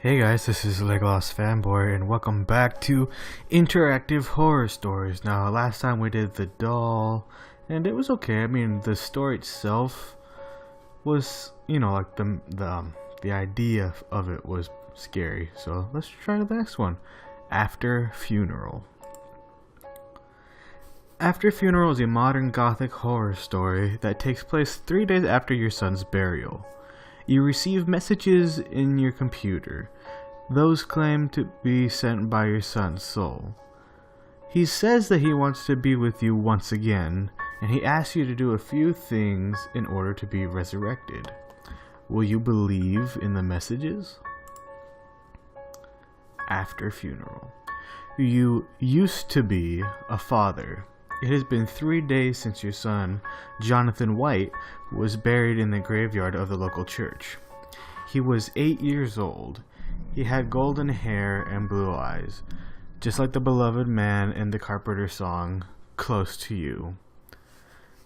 Hey guys, this is Legolas Fanboy, and welcome back to Interactive Horror Stories. Now, last time we did the doll, and it was okay. I mean, the story itself was, like the idea of it was scary. So let's try the next one. After Funeral. After Funeral is a modern gothic horror story that takes place 3 days after your son's burial. You receive messages in your computer. Those claim to be sent by your son's soul. He says that he wants to be with you once again, and he asks you to do a few things in order to be resurrected. Will you believe in the messages? After Funeral. You used to be a father. It has been 3 days since your son, Jonathan White, was buried in the graveyard of the local church. He was 8 years old. He had golden hair and blue eyes, just like the beloved man in the Carpenter song, Close to You.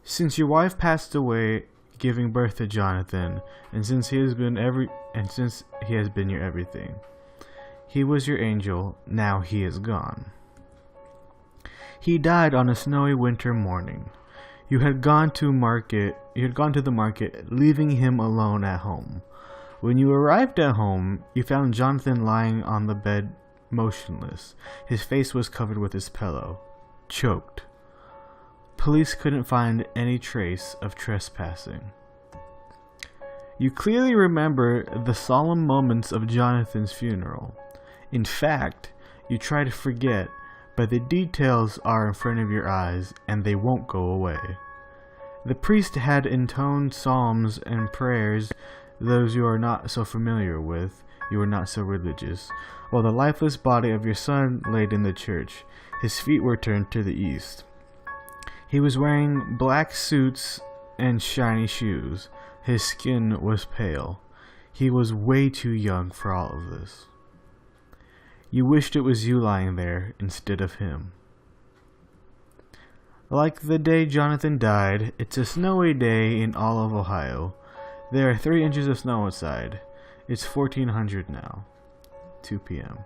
Since your wife passed away giving birth to Jonathan, and since he has been your everything. He was your angel, now he is gone. He died on a snowy winter morning. You had gone to the market, leaving him alone at home. When you arrived at home, you found Jonathan lying on the bed, motionless. His face was covered with his pillow, choked. Police couldn't find any trace of trespassing. You clearly remember the solemn moments of Jonathan's funeral. In fact, you try to forget, but the details are in front of your eyes, and they won't go away. The priest had intoned psalms and prayers, those you are not so familiar with, you are not so religious, while the lifeless body of your son laid in the church. His feet were turned to the east. He was wearing black suits and shiny shoes. His skin was pale. He was way too young for all of this. You wished it was you lying there instead of him. Like the day Jonathan died, it's a snowy day in all of Ohio. There are 3 inches of snow outside. It's 1400 now. 2 p.m.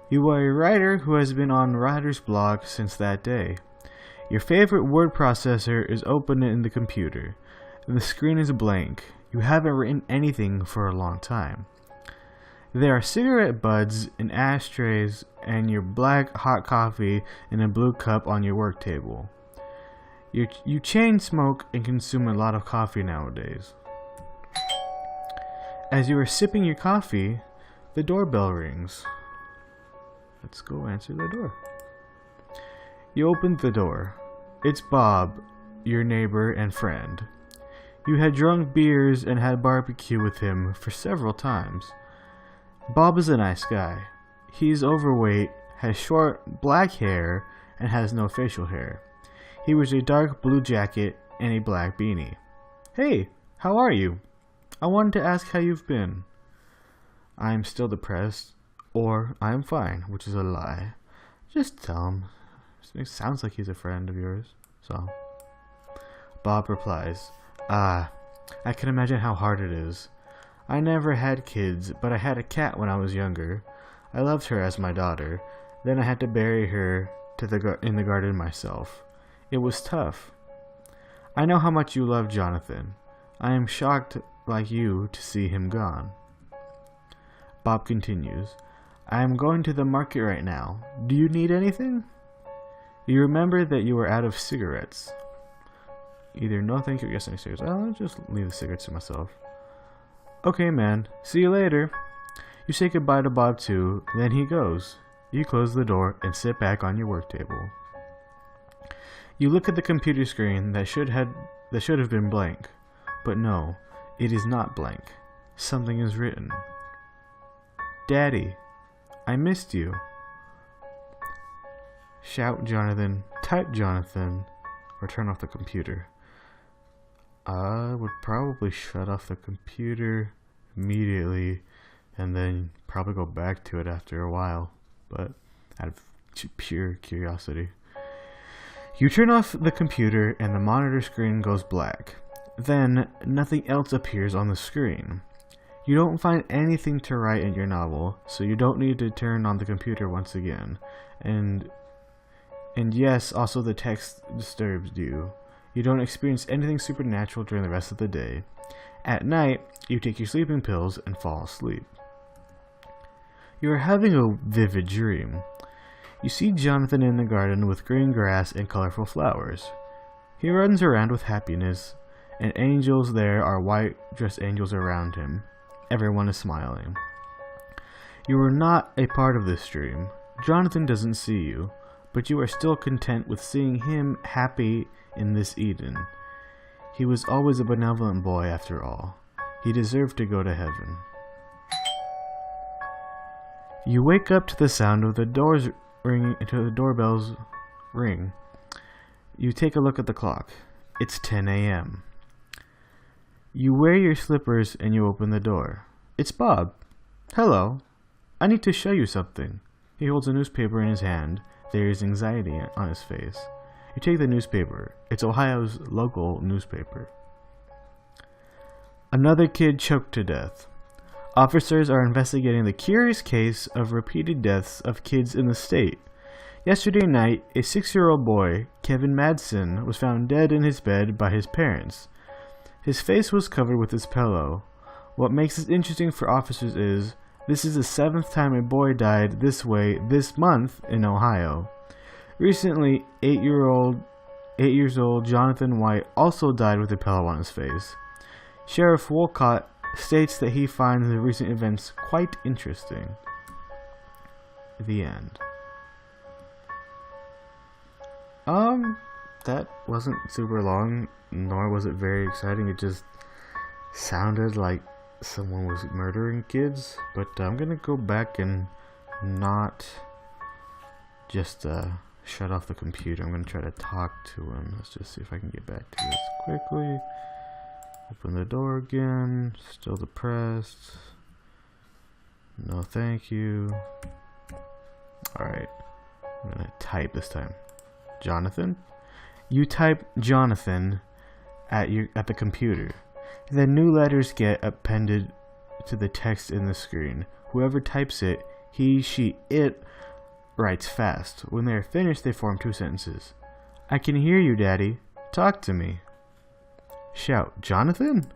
You are a writer who has been on writer's block since that day. Your favorite word processor is open in the computer. The screen is blank. You haven't written anything for a long time. There are cigarette butts in ashtrays and your black hot coffee in a blue cup on your work table. You chain smoke and consume a lot of coffee nowadays. As you are sipping your coffee, the doorbell rings. Let's go answer the door. You open the door. It's Bob, your neighbor and friend. You had drunk beers and had barbecue with him for several times. Bob is a nice guy. He's overweight, has short black hair, and has no facial hair. He wears a dark blue jacket and a black beanie. Hey, how are you? I wanted to ask how you've been. I'm still depressed, or I'm fine, which is a lie. Just tell him. It sounds like he's a friend of yours, so. Bob replies, I can imagine how hard it is. I never had kids, but I had a cat when I was younger. I loved her as my daughter. Then I had to bury her in the garden myself. It was tough. I know how much you love Jonathan. I am shocked, like you, to see him gone. Bob continues, I am going to the market right now. Do you need anything? You remember that you were out of cigarettes. Either no thank you or yes any cigarettes. I'll just leave the cigarettes to myself. Okay, man. See you later. You say goodbye to Bob too, then he goes. You close the door and sit back on your work table. You look at the computer screen that should have been blank. But no, it is not blank. Something is written. Daddy, I missed you. Shout Jonathan, type Jonathan, or turn off the computer. I would probably shut off the computer immediately and then probably go back to it after a while, but out of pure curiosity. You turn off the computer and the monitor screen goes black. Then nothing else appears on the screen. You don't find anything to write in your novel, so you don't need to turn on the computer once again. And yes, also the text disturbs you. You don't experience anything supernatural during the rest of the day. At night, you take your sleeping pills and fall asleep. You are having a vivid dream. You see Jonathan in the garden with green grass and colorful flowers. He runs around with happiness, and angels there are white-dressed angels around him. Everyone is smiling. You are not a part of this dream. Jonathan doesn't see you, but you are still content with seeing him happy in this Eden. He was always a benevolent boy after all. He deserved to go to heaven. You wake up to the sound of the doors ringing, to the doorbell's ring. You take a look at the clock. It's 10 a.m. You wear your slippers and you open the door. It's Bob. Hello. I need to show you something. He holds a newspaper in his hand. There is anxiety on his face. You take the newspaper. It's Ohio's local newspaper. Another kid choked to death. Officers are investigating the curious case of repeated deaths of kids in the state. Yesterday night, a 6-year-old boy, Kevin Madsen, was found dead in his bed by his parents. His face was covered with his pillow. What makes it interesting for officers is, this is the 7th time a boy died this way this month in Ohio. Recently, 8 years old Jonathan White also died with a pillow on his face. Sheriff Wolcott states that he finds the recent events quite interesting. The end. That wasn't super long, nor was it very exciting. It just sounded like someone was murdering kids, but I'm gonna go back and not just shut off the computer. I'm gonna try to talk to him. Let's just see if I can get back to this quickly. Open the door again. Still depressed. No thank you. Alright, I'm gonna type this time. Jonathan? You type Jonathan at the computer. Then new letters get appended to the text in the screen. Whoever types it, he, she, it, writes fast. When they are finished, they form 2 sentences. I can hear you, Daddy. Talk to me. Shout, Jonathan?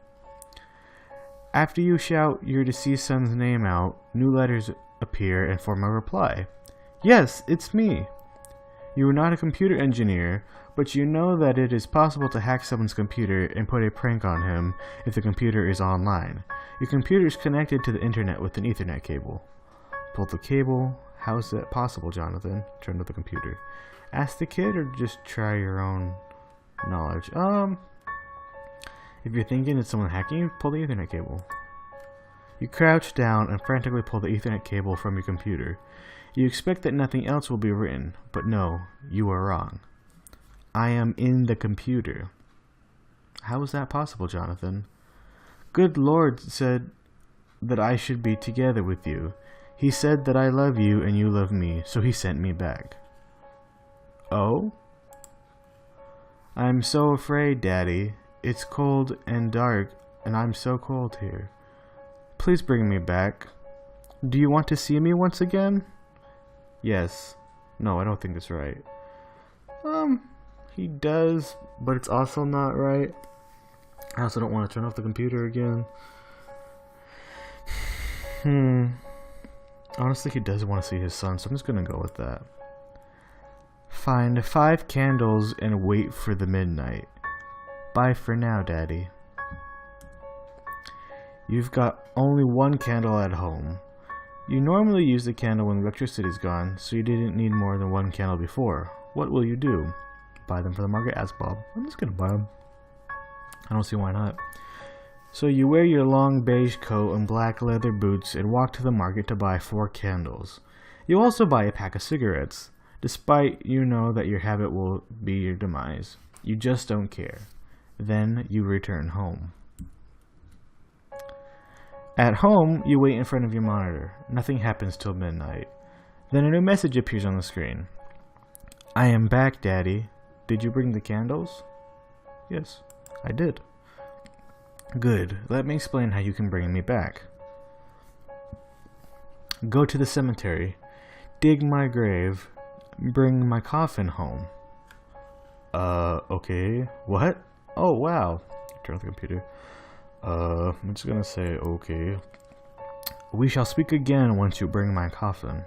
After you shout your deceased son's name out, new letters appear and form a reply. Yes, it's me. You are not a computer engineer, but you know that it is possible to hack someone's computer and put a prank on him if the computer is online. Your computer is connected to the internet with an Ethernet cable. Pull the cable. How is that possible, Jonathan? Turn to the computer. Ask the kid or just try your own knowledge. If you're thinking it's someone hacking you, pull the Ethernet cable. You crouch down and frantically pull the Ethernet cable from your computer. You expect that nothing else will be written, but no, you are wrong. I am in the computer. How is that possible, Jonathan? Good Lord said that I should be together with you. He said that I love you and you love me, so he sent me back. Oh? I'm so afraid, Daddy. It's cold and dark, and I'm so cold here. Please bring me back. Do you want to see me once again? Yes. No, I don't think it's right. He does, but it's also not right. I also don't want to turn off the computer again. Honestly, he does want to see his son, so I'm just gonna go with that. Find 5 candles and wait for the midnight. Bye for now, Daddy. You've got only 1 candle at home. You normally use the candle when electricity's gone, so you didn't need more than 1 candle before. What will you do? Buy them for the market? Ask Bob. I'm just gonna buy them. I don't see why not. So you wear your long beige coat and black leather boots and walk to the market to buy 4 candles. You also buy a pack of cigarettes, despite you know that your habit will be your demise. You just don't care. Then you return home. At home, you wait in front of your monitor. Nothing happens till midnight. Then a new message appears on the screen. I am back, Daddy. Did you bring the candles? Yes, I did. Good. Let me explain how you can bring me back. Go to the cemetery, dig my grave, bring my coffin home. Okay. What? Oh, wow. Turn off the computer. I'm just gonna say, okay. We shall speak again once you bring my coffin.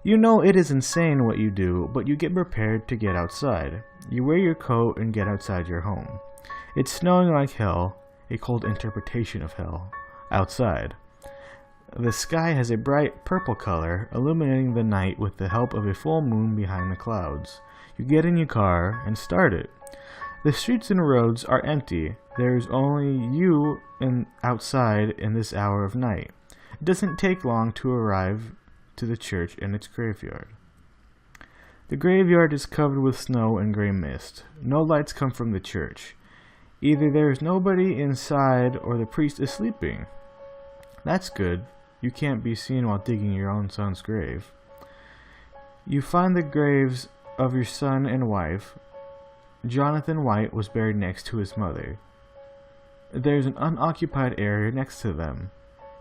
You know it is insane what you do, but you get prepared to get outside. You wear your coat and get outside your home. It's snowing like hell, a cold interpretation of hell, outside. The sky has a bright purple color, illuminating the night with the help of a full moon behind the clouds. You get in your car and start it. The streets and roads are empty. There is only you outside in this hour of night. It doesn't take long to arrive to the church and its graveyard. The graveyard is covered with snow and gray mist. No lights come from the church. Either there is nobody inside or the priest is sleeping. That's good. You can't be seen while digging your own son's grave. You find the graves of your son and wife. Jonathan White was buried next to his mother. There's an unoccupied area next to them.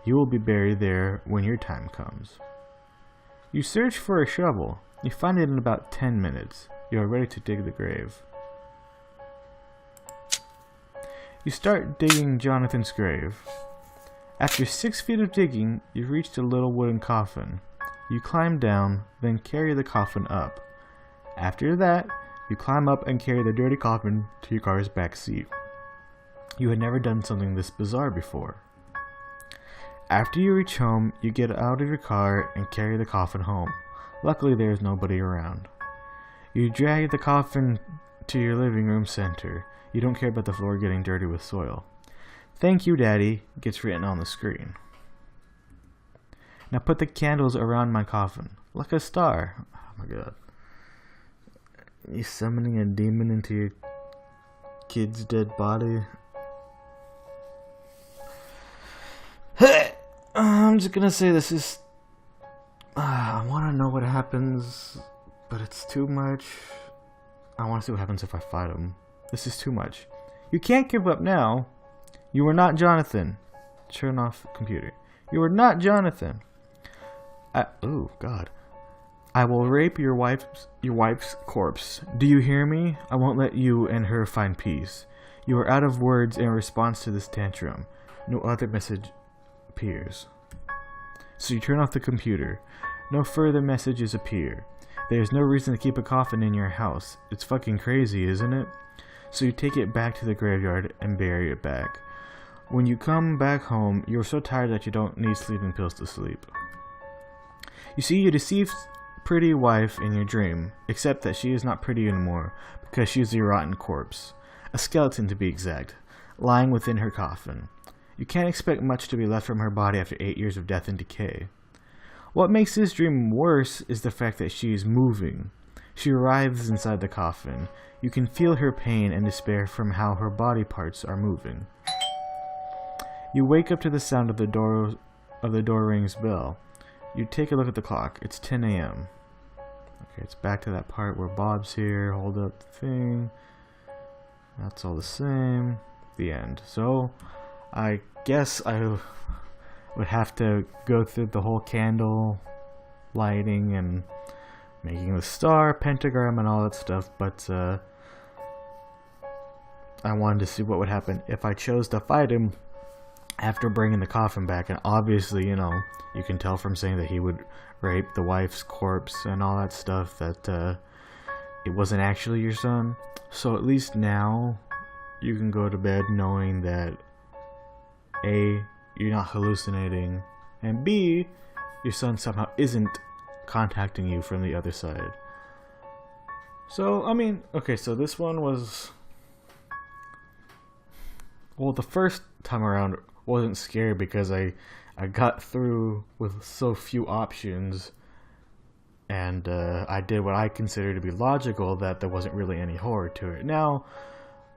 You will be buried there when your time comes. You search for a shovel. You find it in about 10 minutes. You are ready to dig the grave. You start digging Jonathan's grave. After 6 feet of digging, you've reached a little wooden coffin. You climb down, then carry the coffin up. After that, you climb up and carry the dirty coffin to your car's back seat. You had never done something this bizarre before. After you reach home, you get out of your car and carry the coffin home. Luckily, there is nobody around. You drag the coffin to your living room center. You don't care about the floor getting dirty with soil. Thank you, Daddy, gets written on the screen. Now put the candles around my coffin, like a star. Oh my god. You summoning a demon into your kid's dead body? I'm just gonna say this is... I want to know what happens, but it's too much. I want to see what happens if I fight him. This is too much. You can't give up now. You are not Jonathan. Turn off the computer. You are not Jonathan. Oh, God. I will rape your wife's corpse. Do you hear me? I won't let you and her find peace. You are out of words in response to this tantrum. No other message appears. So you turn off the computer. No further messages appear. There's no reason to keep a coffin in your house. It's fucking crazy, isn't it? So you take it back to the graveyard and bury it back. When you come back home, you're so tired that you don't need sleeping pills to sleep. You see your deceased pretty wife in your dream, except that she is not pretty anymore because she is a rotten corpse. A skeleton to be exact, lying within her coffin. You can't expect much to be left from her body after 8 years of death and decay. What makes this dream worse is the fact that she is moving. She writhes inside the coffin. You can feel her pain and despair from how her body parts are moving. You wake up to the sound of the door ring's bell. You take a look at the clock. It's 10 a.m. Okay, it's back to that part where Bob's here. Hold up the thing. That's all the same. The end. So, I guess I would have to go through the whole candle lighting and making the star, pentagram, and all that stuff, but I wanted to see what would happen if I chose to fight him after bringing the coffin back. And obviously, you know, you can tell from saying that he would rape the wife's corpse and all that stuff that it wasn't actually your son. So at least now you can go to bed knowing that A, you're not hallucinating, and B, your son somehow isn't contacting you from the other side. So, I mean, okay, so this one was... Well, the first time around wasn't scary because I got through with so few options, and I did what I consider to be logical, that there wasn't really any horror to it. Now,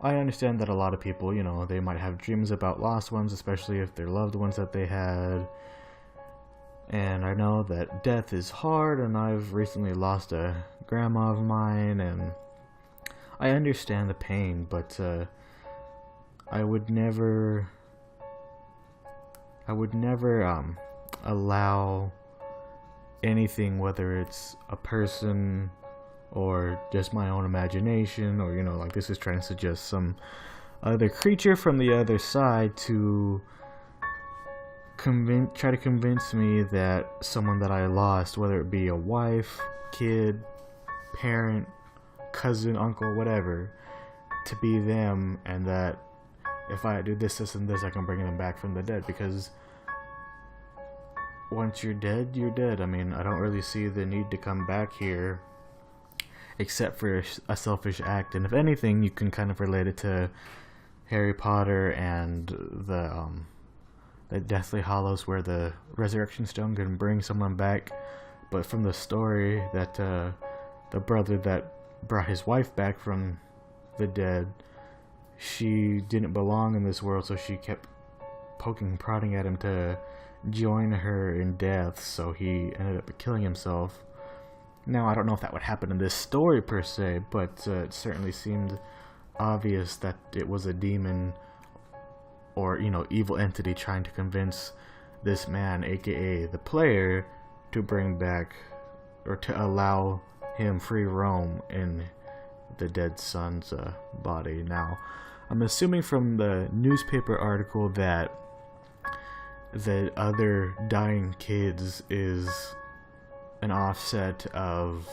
I understand that a lot of people, you know, they might have dreams about lost ones, especially if they're loved ones that they had. And I know that death is hard, and I've recently lost a grandma of mine, and I understand the pain, but I would never allow anything, whether it's a person or just my own imagination, or like this is trying to suggest some other creature from the other side, to try to convince me that someone that I lost, whether it be a wife, kid, parent, cousin, uncle, whatever, to be them, and that if I do this, and this, I can bring them back from the dead. Because once you're dead, you're dead. I mean, I don't really see the need to come back here, except for a selfish act. And if anything, you can kind of relate it to Harry Potter and the Deathly Hallows, where the Resurrection Stone can bring someone back. But from the story, that the brother that brought his wife back from the dead, she didn't belong in this world, so she kept poking and prodding at him to join her in death, so he ended up killing himself. Now, I don't know if that would happen in this story per se, but it certainly seemed obvious that it was a demon or, evil entity trying to convince this man, aka the player, to bring back, or to allow him free roam in the dead son's body. Now, I'm assuming from the newspaper article that the other dying kids is an offset of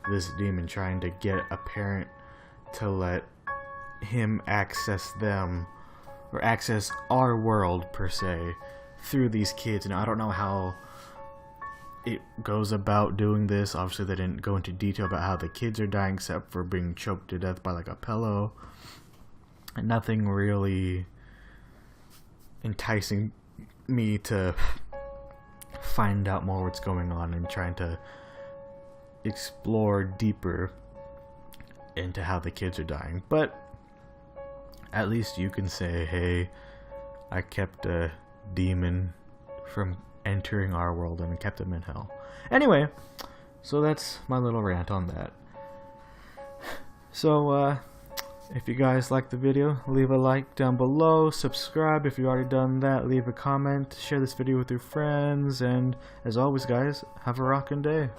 this demon trying to get a parent to let him access them, or access our world per se, through these kids. And I don't know how it goes about doing this. Obviously they didn't go into detail about how the kids are dying, except for being choked to death by like a pillow, and nothing really enticing me to find out more what's going on and trying to explore deeper into how the kids are dying. But at least you can say, hey, I kept a demon from entering our world and kept him in hell. Anyway, so that's my little rant on that. So if you guys liked the video, leave a like down below, subscribe if you've already done that, leave a comment, share this video with your friends, and as always guys, have a rockin' day.